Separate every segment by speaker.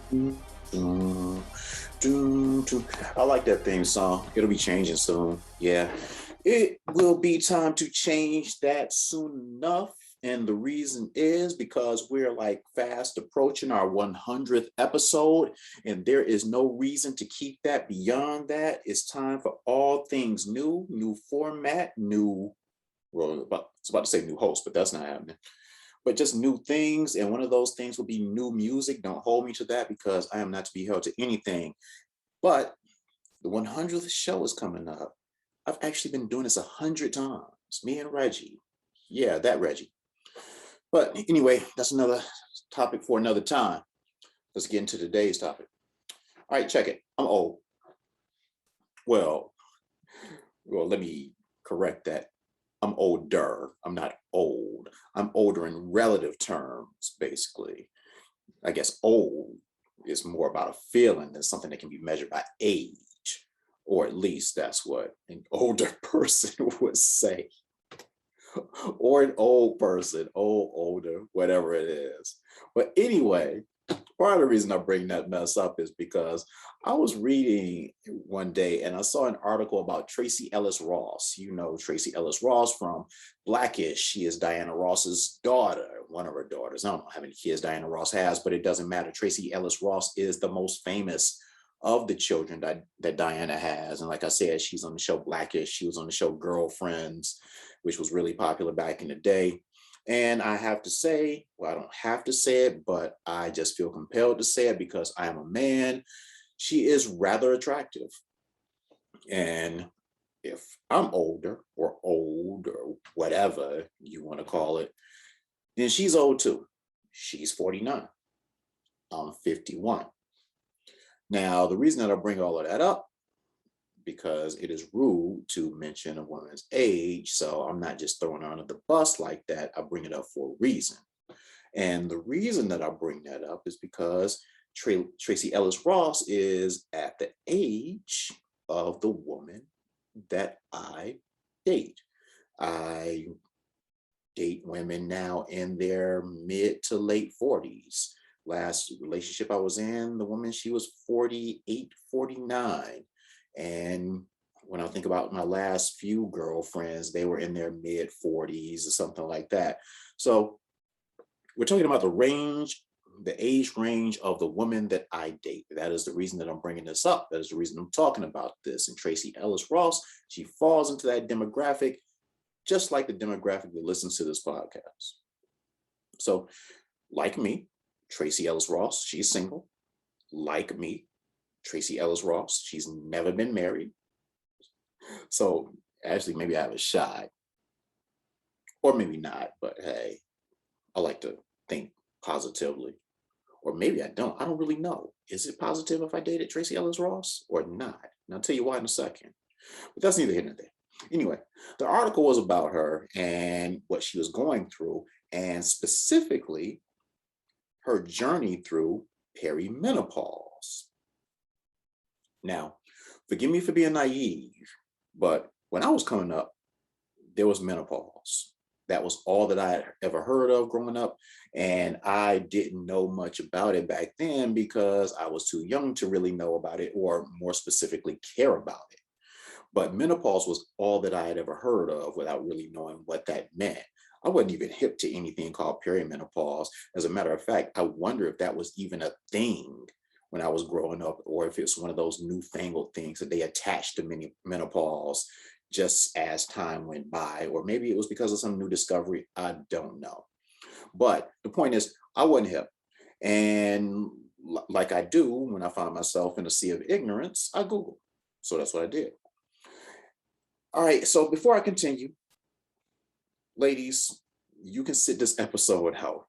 Speaker 1: Dun, dun, dun. I like that theme song. It'll be changing soon. Yeah, it will be time to change that soon enough. And the reason is because we're like fast approaching our 100th episode, and there is no reason to keep that beyond that. It's time for all things new, new format, new, well, it's about to say new host, but that's not happening, but just new things. And one of those things will be new music. Don't hold me to that because I am not to be held to anything. But the 100th show is coming up. I've actually been doing this 100 times, me and Reggie. Yeah, that Reggie. But anyway, that's another topic for another time. Let's get into today's topic. All right, check it. I'm old. Well, let me correct that. I'm older. I'm not old. I'm older in relative terms, basically. I guess old is more about a feeling than something that can be measured by age, or at least that's what an older person would say, or an old person, old, older, whatever it is. But anyway, part of the reason I bring that mess up is because I was reading one day and I saw an article about Tracee Ellis Ross. You know Tracee Ellis Ross from Blackish. She is Diana Ross's daughter, one of her daughters. I don't know how many kids Diana Ross has, but it doesn't matter. Tracee Ellis Ross is the most famous of the children that Diana has. And like I said, she's on the show Blackish. She was on the show Girlfriends, which was really popular back in the day. And I have to say, well, I don't have to say it, but I just feel compelled to say it because I am a man. She is rather attractive. And if I'm older or old or whatever you want to call it, then she's old too. She's 49. I'm 51. Now, the reason that I bring all of that up, because it is rude to mention a woman's age. So I'm not just throwing her under the bus like that. I bring it up for a reason. And the reason that I bring that up is because Tracee Ellis Ross is at the age of the woman that I date. I date women now in their mid to late 40s. Last relationship I was in, the woman, she was 48, 49. And when I think about my last few girlfriends, they were in their mid 40s or something like that. So we're talking about the age range of the woman that I date. That is the reason that I'm bringing this up. That is the reason I'm talking about this. And Tracee Ellis Ross, she falls into that demographic, just like the demographic that listens to this podcast. So, like me, Tracee Ellis Ross, she's single. Like me, Tracee Ellis Ross, she's never been married. So, actually, maybe I have a shot, or maybe not, but hey, I like to think positively. Or maybe I don't. I don't really know. Is it positive if I dated Tracee Ellis Ross or not? And I'll tell you why in a second. But that's neither here nor there. Anyway, the article was about her and what she was going through, and specifically her journey through perimenopause. Now, forgive me for being naive, but when I was coming up, there was menopause. That was all that I had ever heard of growing up. And I didn't know much about it back then because I was too young to really know about it, or more specifically, care about it. But menopause was all that I had ever heard of without really knowing what that meant. I wasn't even hip to anything called perimenopause. As a matter of fact, I wonder if that was even a thing when I was growing up, or if it's one of those newfangled things that they attached to menopause just as time went by, or maybe it was because of some new discovery. I don't know. But the point is, I wasn't hip. And like I do when I find myself in a sea of ignorance, I Google. So that's what I did. All right. So before I continue, ladies, you can sit this episode out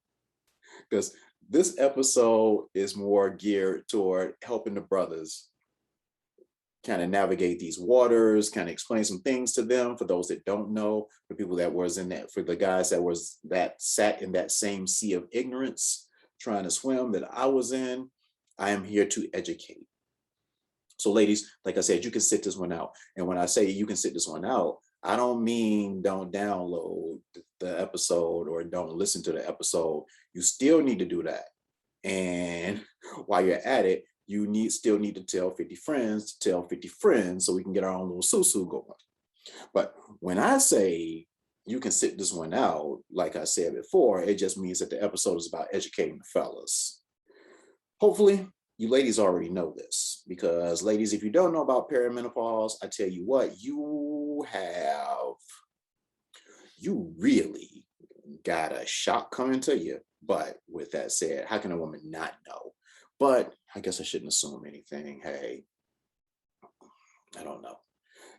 Speaker 1: because this episode is more geared toward helping the brothers kind of navigate these waters, kind of explain some things to them for those that don't know, for people that was in that, for the guys that sat in that same sea of ignorance trying to swim that I was in. I am here to educate. So ladies, like I said, you can sit this one out. And when I say you can sit this one out, I don't mean don't download the episode or don't listen to the episode. You still need to do that. And while you're at it, you still need to tell 50 friends to tell 50 friends so we can get our own little susu going. But when I say you can sit this one out, like I said before, it just means that the episode is about educating the fellas. Hopefully, you ladies already know this, because ladies, if you don't know about perimenopause, I tell you what, you really got a shock coming to you. But with that said, how can a woman not know? But I guess I shouldn't assume anything. Hey, I don't know.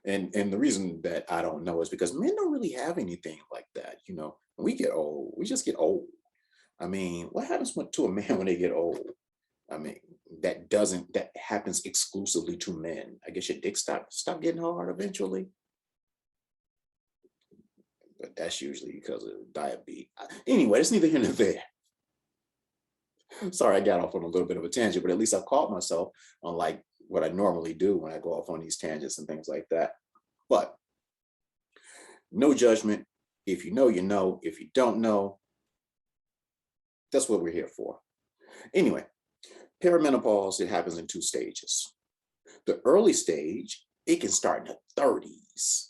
Speaker 1: And the reason that I don't know is because men don't really have anything like that. When we get old, we just get old. I mean, what happens to a man when they get old? I mean, that happens exclusively to men. I guess your dick stop getting hard eventually. But that's usually because of diabetes. Anyway, it's neither here nor there. Sorry, I got off on a little bit of a tangent, but at least I've caught myself on like what I normally do when I go off on these tangents and things like that. But no judgment. If you know, you know. If you don't know, that's what we're here for. Anyway, perimenopause, it happens in 2 stages. The early stage, it can start in the 30s.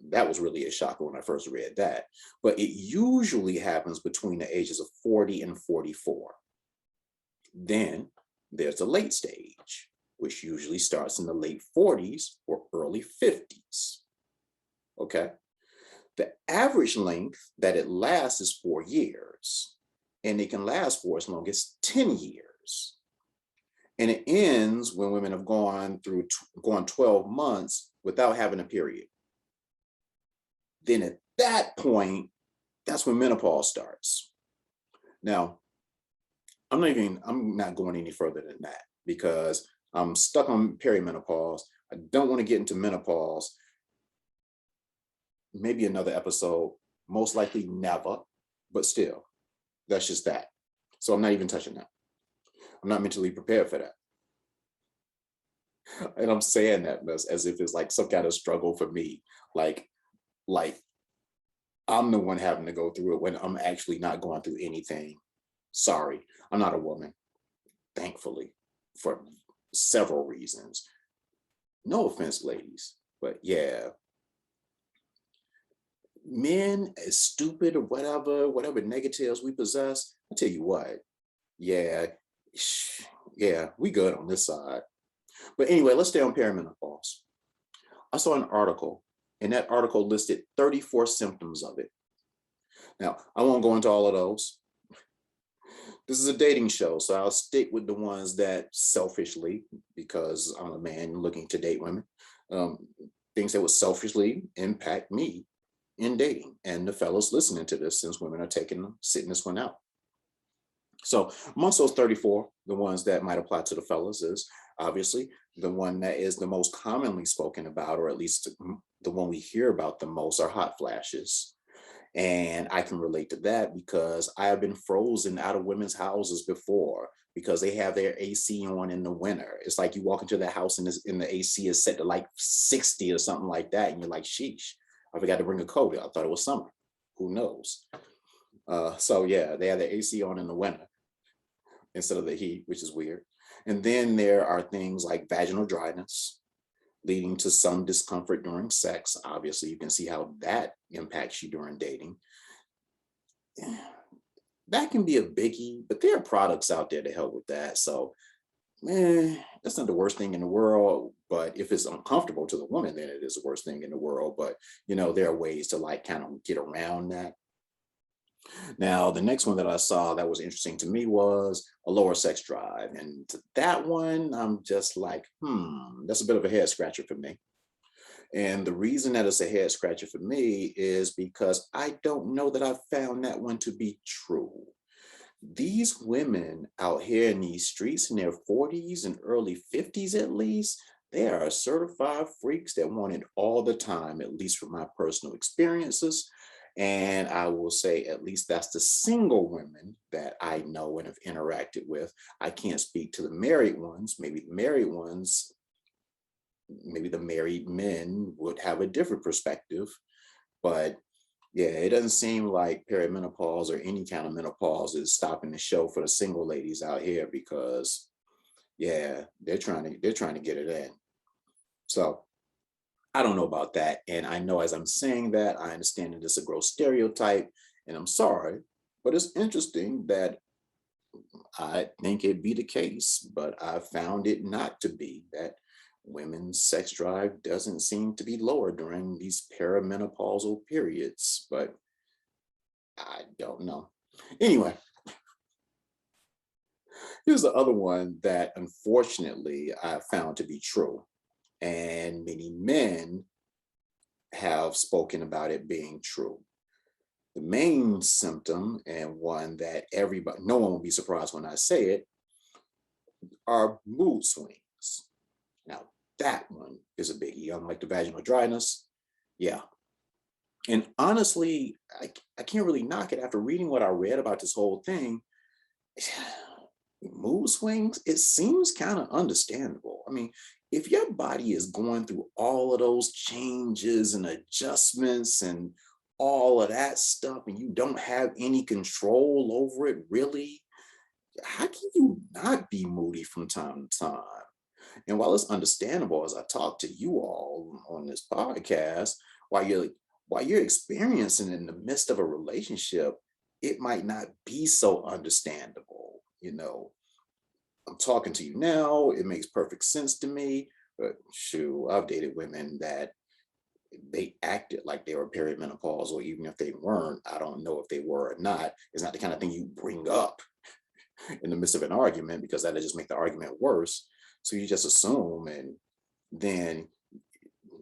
Speaker 1: That was really a shocker when I first read that. But it usually happens between the ages of 40 and 44. Then there's the late stage, which usually starts in the late 40s or early 50s. Okay? The average length that it lasts is 4 years, and it can last for as long as 10 years. And it ends when women have gone 12 months without having a period. Then at that point, that's when menopause starts. Now, I'm not going any further than that because I'm stuck on perimenopause. I don't want to get into menopause. Maybe another episode, most likely never, but still, that's just that. So I'm not even touching that. I'm not mentally prepared for that. And I'm saying that as if it's like some kind of struggle for me. Like I'm the one having to go through it when I'm actually not going through anything. Sorry, I'm not a woman, thankfully, for several reasons. No offense, ladies, but yeah. Men, as stupid or whatever negatives we possess, I tell you what, yeah, we good on this side. But anyway, let's stay on perimenopause. I saw an article, and that article listed 34 symptoms of it. Now, I won't go into all of those. This is a dating show, so I'll stick with the ones that selfishly, because I'm a man looking to date women, things that would selfishly impact me in dating, and the fellas listening to this, since women are sitting this one out. So amongst those 34, the ones that might apply to the fellas is obviously the one that is the most commonly spoken about, or at least the one we hear about the most, are hot flashes. And I can relate to that because I have been frozen out of women's houses before because they have their AC on in the winter. It's like you walk into the house and the AC is set to like 60 or something like that. And you're like, sheesh, I forgot to bring a coat. I thought it was summer. Who knows? So yeah, they have the AC on in the winter instead of the heat, which is weird. And then there are things like vaginal dryness, leading to some discomfort during sex. Obviously, you can see how that impacts you during dating. That can be a biggie, but there are products out there to help with that. So, that's not the worst thing in the world. But if it's uncomfortable to the woman, then it is the worst thing in the world. But, there are ways to like kind of get around that. Now, the next one that I saw that was interesting to me was a lower sex drive. And to that one, I'm just like, that's a bit of a head scratcher for me. And the reason that it's a head scratcher for me is because I don't know that I've found that one to be true. These women out here in these streets in their 40s and early 50s, at least, they are certified freaks that want it all the time, at least from my personal experiences. And I will say, at least that's the single women that I know and have interacted with. I can't speak to the married ones. Maybe the married ones, maybe the married men would have a different perspective. But Yeah, it doesn't seem like perimenopause or any kind of menopause is stopping the show for the single ladies out here because yeah, they're trying to get it in. So I don't know about that. And I know as I'm saying that, I understand that it's a gross stereotype, and I'm sorry, but it's interesting that I think it be the case, but I found it not to be that women's sex drive doesn't seem to be lower during these perimenopausal periods, but I don't know. Anyway, here's the other one that unfortunately I found to be true, and many men have spoken about it being true. The main symptom, and one that everybody, no one will be surprised when I say it, are mood swings. Now, that one is a biggie. Unlike the vaginal dryness, yeah. And honestly, I can't really knock it after reading what I read about this whole thing. Mood swings, it seems kind of understandable. I mean, if your body is going through all of those changes and adjustments and all of that stuff, and you don't have any control over it, really, how can you not be moody from time to time? And while it's understandable as I talk to you all on this podcast, while you're while you're experiencing it in the midst of a relationship, it might not be so understandable. I'm talking to you now, it makes perfect sense to me. But shoot, I've dated women that they acted like they were perimenopausal, even if they weren't. I don't know if they were or not. It's not the kind of thing you bring up in the midst of an argument because that'll just make the argument worse. So you just assume, and then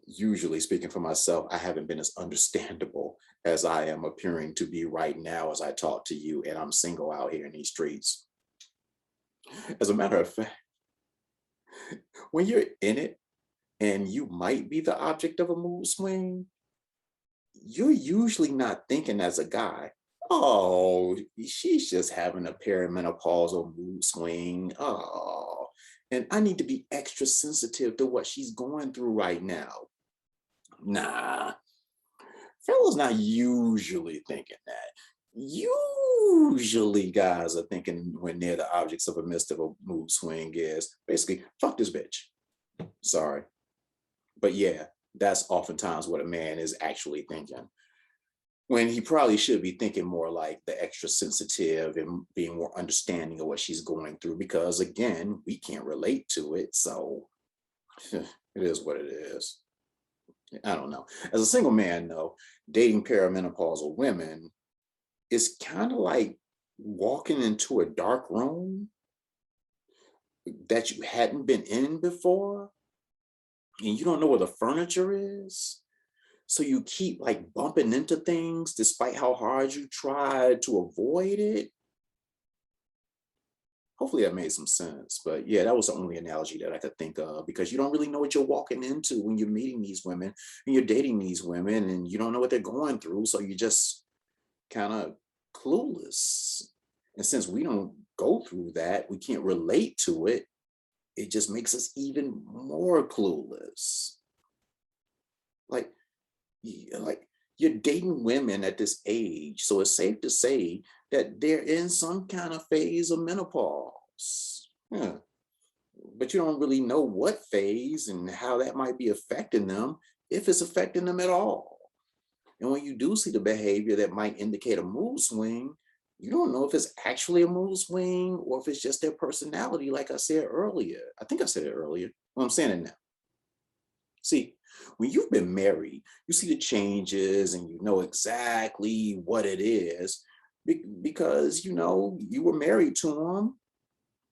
Speaker 1: usually speaking for myself, I haven't been as understandable as I am appearing to be right now as I talk to you, and I'm single out here in these streets. As a matter of fact, when you're in it and you might be the object of a mood swing, you're usually not thinking as a guy, oh, she's just having a perimenopausal mood swing. Oh, and I need to be extra sensitive to what she's going through right now. Nah, fellas not usually thinking that. Usually guys are thinking when they're the objects of a midst of a mood swing is basically, fuck this bitch. Sorry. But yeah, that's oftentimes what a man is actually thinking, when he probably should be thinking more like the extra sensitive and being more understanding of what she's going through, because again, we can't relate to it. So it is what it is. I don't know. As a single man, though, dating perimenopausal women is kind of like walking into a dark room that you hadn't been in before, and you don't know where the furniture is. So you keep like bumping into things despite how hard you try to avoid it. Hopefully that made some sense. But yeah, that was the only analogy that I could think of, because you don't really know what you're walking into when you're meeting these women and you're dating these women, and you don't know what they're going through. So you just kind of clueless. And since we don't go through that, we can't relate to it. It just makes us even more clueless. Like, like you're dating women at this age, so it's safe to say that they're in some kind of phase of menopause. Yeah. But you don't really know what phase and how that might be affecting them, if it's affecting them at all. And when you do see the behavior that might indicate a mood swing, you don't know if it's actually a mood swing or if it's just their personality, like I said earlier. I think I said it earlier. Well, I'm saying it now. See, when you've been married, you see the changes and you know exactly what it is because you were married to them.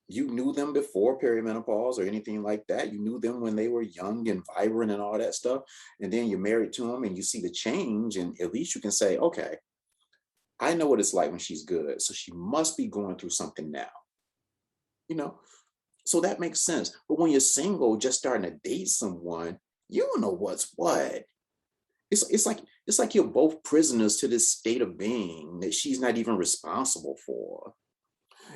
Speaker 1: You knew them before perimenopause or anything like that. You knew them when they were young and vibrant and all that stuff. And then you're married to them and you see the change, and at least you can say, okay, I know what it's like when she's good. So she must be going through something now. You know, So that makes sense. But when you're single, just starting to date someone, you don't know what's what. It's like you're both prisoners to this state of being that she's not even responsible for.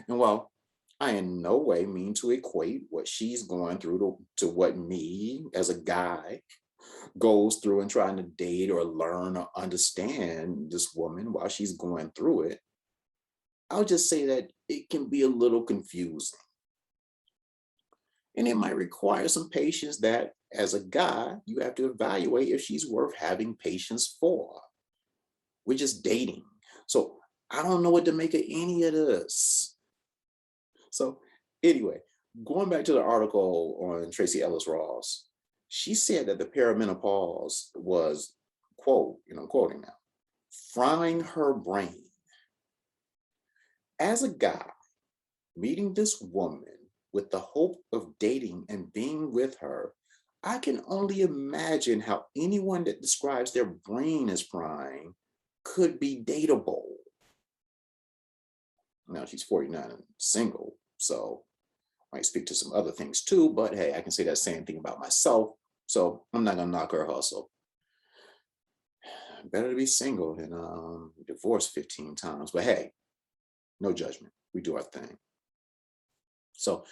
Speaker 1: And while I in no way mean to equate what she's going through to what me as a guy goes through and trying to date or learn or understand this woman while she's going through it, I'll just say that it can be a little confusing. And it might require some patience that, as a guy, you have to evaluate if she's worth having patience for. We're just dating. So I don't know what to make of any of this. So anyway, going back to the article on Tracee Ellis Ross, she said that the perimenopause was, quote, I'm quoting now, frying her brain. As a guy, meeting this woman with the hope of dating and being with her, I can only imagine how anyone that describes their brain as frying could be dateable. Now she's 49 and single, so might speak to some other things too, but hey, I can say that same thing about myself, so I'm not gonna knock her hustle. Better to be single than divorced 15 times, but hey, no judgment. We do our thing. So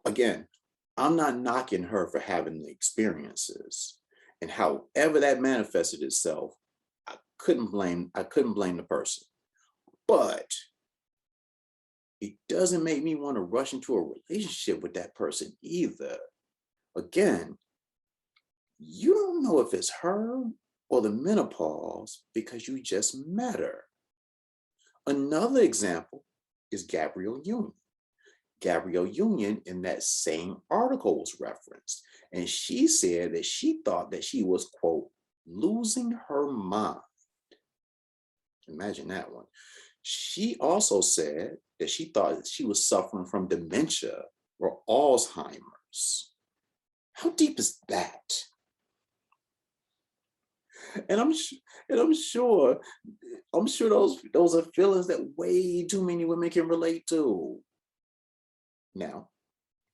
Speaker 1: again, I'm not knocking her for having the experiences, and however that manifested itself, I couldn't blame the person. But it doesn't make me want to rush into a relationship with that person either. Again, you don't know if it's her or the menopause because you just met her. Another example is Gabrielle Union. Gabrielle Union in that same article was referenced, and she said that she thought that she was, quote, losing her mind. Imagine that one. She also said that she thought that she was suffering from dementia or Alzheimer's. How deep is that? And I'm sure those are feelings that way too many women can relate to. Now,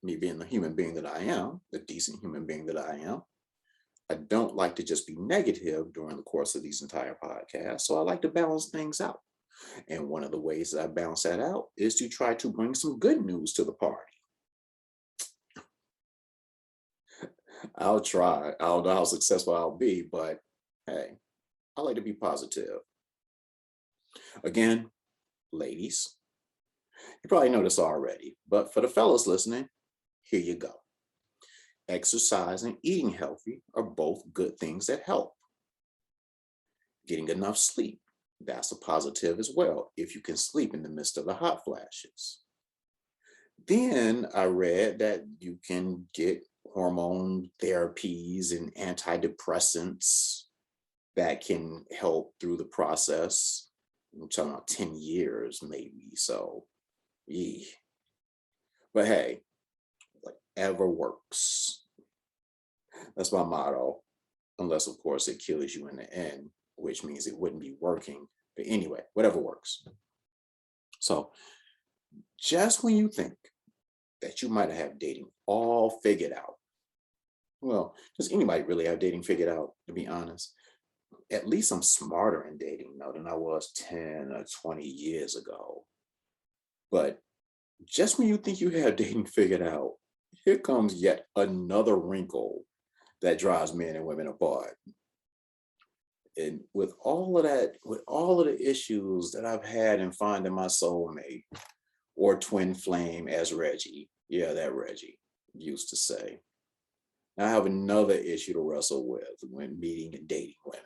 Speaker 1: me being the human being that I am, the decent human being that I am, I don't like to just be negative during the course of these entire podcasts. So I like to balance things out. And one of the ways that I balance that out is to try to bring some good news to the party. I'll try. I don't know how successful I'll be, but hey, I like to be positive. Again, ladies, you probably know this already, but for the fellas listening, here you go. Exercise and eating healthy are both good things that help. Getting enough sleep, that's a positive as well, if you can sleep in the midst of the hot flashes. Then I read that you can get hormone therapies and antidepressants that can help through the process. I'm talking about 10 years maybe, so yeah. But hey, whatever works. That's my motto, unless of course it kills you in the end, which means it wouldn't be working. But anyway, whatever works. So just when you think that you might have dating all figured out, well, does anybody really have dating figured out, to be honest? At least I'm smarter in dating now than I was 10 or 20 years ago. But just when you think you have dating figured out, here comes yet another wrinkle that drives men and women apart. And with all of that, with all of the issues that I've had in finding my soulmate or twin flame, as Reggie, yeah, that Reggie used to say, now I have another issue to wrestle with when meeting and dating women.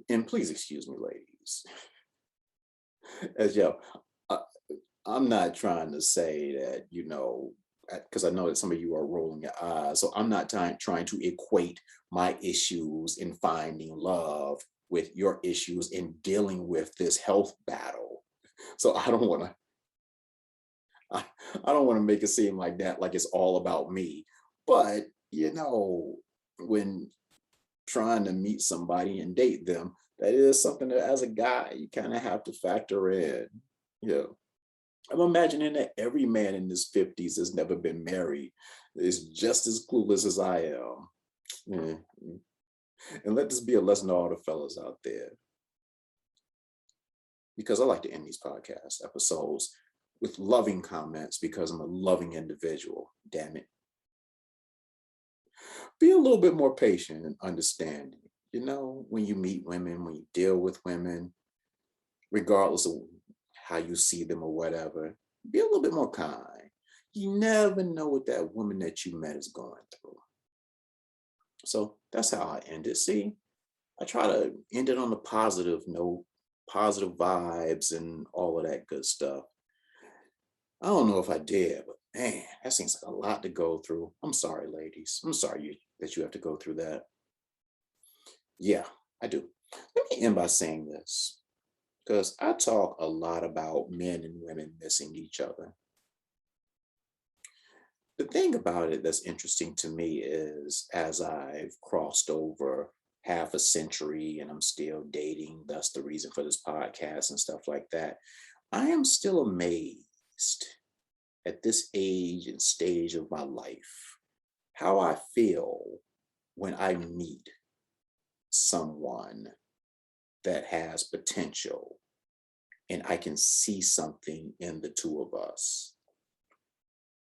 Speaker 1: And please excuse me, ladies. As I'm not trying to say that, because I know that some of you are rolling your eyes. So I'm not trying to equate my issues in finding love with your issues in dealing with this health battle. So I don't want to make it seem like that, like it's all about me. But, when trying to meet somebody and date them, that is something that as a guy, you kind of have to factor in. I'm imagining that every man in his 50s has never been married is just as clueless as I am. And let this be a lesson to all the fellas out there. Because I like to end these podcast episodes with loving comments because I'm a loving individual, damn it. Be a little bit more patient and understanding. When you meet women, when you deal with women, regardless of how you see them or whatever, be a little bit more kind. You never know what that woman that you met is going through. So that's how I end it. See, I try to end it on a positive note, positive vibes, and all of that good stuff. I don't know if I did, but man, that seems like a lot to go through. I'm sorry, ladies. I'm sorry that you have to go through that. Yeah, I do. Let me end by saying this because I talk a lot about men and women missing each other. The thing about it that's interesting to me is as I've crossed over half a century and I'm still dating, that's the reason for this podcast and stuff like that. I am still amazed at this age and stage of my life how I feel when I meet someone that has potential and I can see something in the two of us.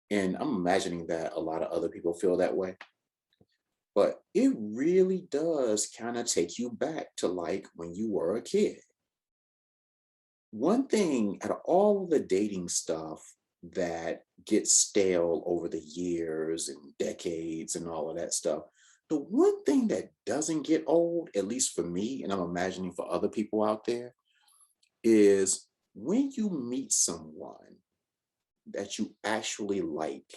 Speaker 1: And I'm imagining that a lot of other people feel that way. But it really does kind of take you back to like when you were a kid. One thing out of all of the dating stuff that gets stale over the years and decades and all of that stuff, the one thing that doesn't get old, at least for me, and I'm imagining for other people out there, is when you meet someone that you actually like,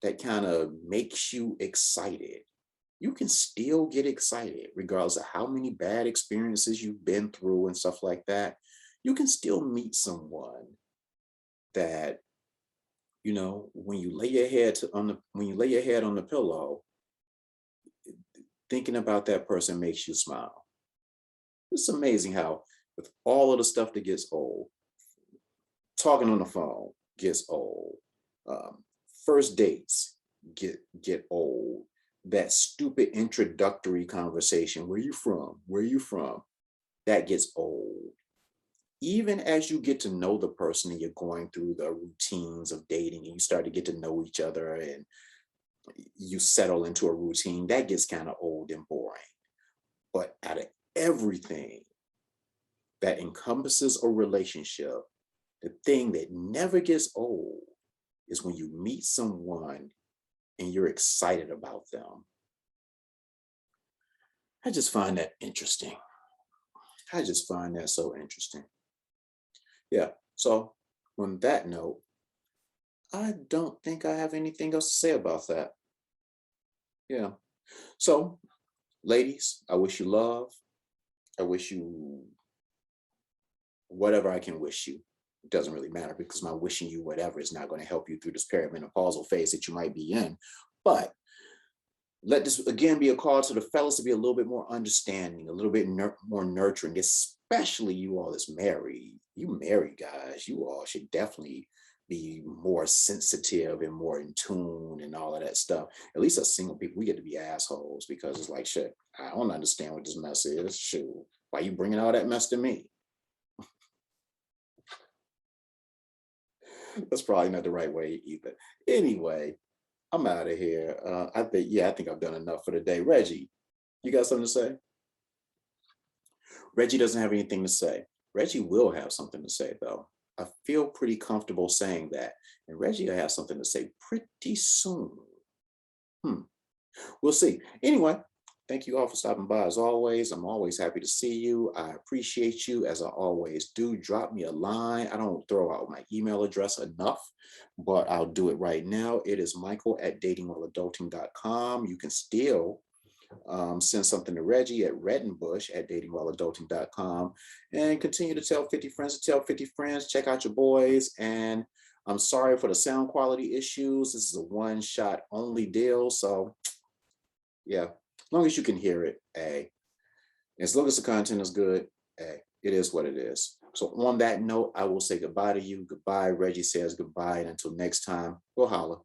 Speaker 1: that kind of makes you excited. You can still get excited regardless of how many bad experiences you've been through and stuff like that. You can still meet someone that, when you lay your head when you lay your head on the pillow, thinking about that person makes you smile. It's amazing how with all of the stuff that gets old, talking on the phone gets old. Um, First dates get old. That stupid introductory conversation, where you from? Where you from? That gets old. Even as you get to know the person and you're going through the routines of dating and you start to get to know each other and you settle into a routine, that gets kind of old and boring. But out of everything that encompasses a relationship, the thing that never gets old is when you meet someone and you're excited about them. I just find that interesting. I just find that so interesting. Yeah. So on that note, I don't think I have anything else to say about that. Yeah. So, ladies, I wish you love. I wish you whatever I can wish you. It doesn't really matter because my wishing you whatever is not going to help you through this perimenopausal phase that you might be in. But let this again be a call to the fellas to be a little bit more understanding, a little bit more nurturing, especially you all that's married. You married guys, you all should definitely be more sensitive and more in tune and all of that stuff. At least us single people, we get to be assholes because it's like, shit, I don't understand what this mess is. Shoot, why you bringing all that mess to me? That's probably not the right way either. Anyway, I'm out of here. I think I've done enough for the day. Reggie, you got something to say? Reggie doesn't have anything to say. Reggie will have something to say, though. I feel pretty comfortable saying that. And Reggie will have something to say pretty soon. We'll see. Anyway, thank you all for stopping by. As always, I'm always happy to see you. I appreciate you as I always do. Drop me a line. I don't throw out my email address enough, but I'll do it right now. It is michael@datingwhileadulting.com. You can still send something to Reggie at reddenbush@datingwhileadulting.com and continue to tell 50 friends to tell 50 friends. Check out your boys. And I'm sorry for the sound quality issues. This is a one-shot only deal. So yeah, as long as you can hear it, hey. As long as the content is good, hey, it is what it is. So on that note, I will say goodbye to you. Goodbye. Reggie says goodbye. And until next time, we'll holla.